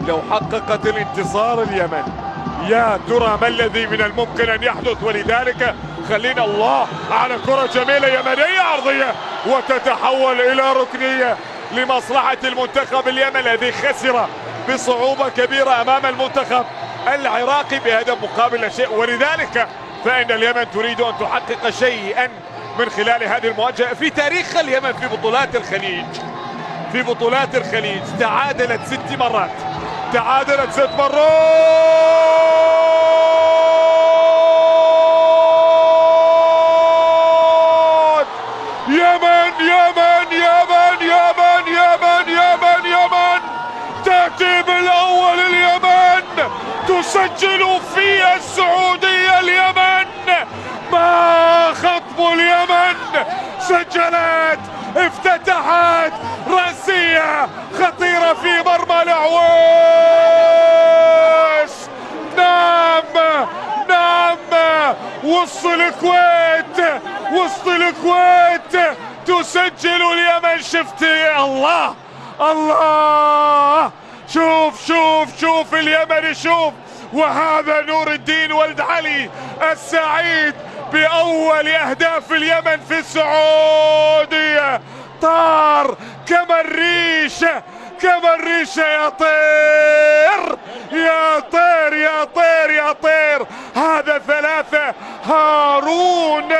لو حققت الانتصار اليمن، يا ترى ما الذي من الممكن أن يحدث؟ ولذلك خلينا الله على كرة جميلة يمنية عرضية وتتحول إلى ركنية لمصلحة المنتخب اليمني الذي خسر بصعوبة كبيرة أمام المنتخب العراقي بهدف مقابل لا شيء. ولذلك فإن اليمن تريد أن تحقق شيئا من خلال هذه المواجهة في تاريخ اليمن في بطولات الخليج. في بطولات الخليج تعادلت 6 مرات، تعادلت 6 مرات. يمن يمن يمن يمن يمن يمن يمن تأتي بالأول، اليمن تسجل في السعودية. اليمن ما خطب اليمن، سجلت، افتتحت رأسية خطيرة في مرمى العويس. نعم وسط الكويت، وسط الكويت تسجل اليمن. شفت الله الله، شوف اليمن، شوف. وهذا نور الدين ولد علي السعيد بأول أهداف اليمن في السعودية. طار كما الريشة، كما الريشة، يا طير يا طير يا طير يا طير. هذا 3. هارون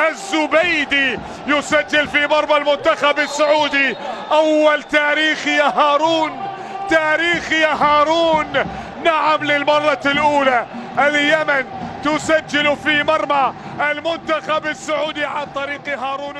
الزبيدي يسجل في مرمى المنتخب السعودي. أول تاريخي يا هارون، تاريخي يا هارون. نعم، للمرة الأولى اليمن تسجل في مرمى المنتخب السعودي عن طريق هارون.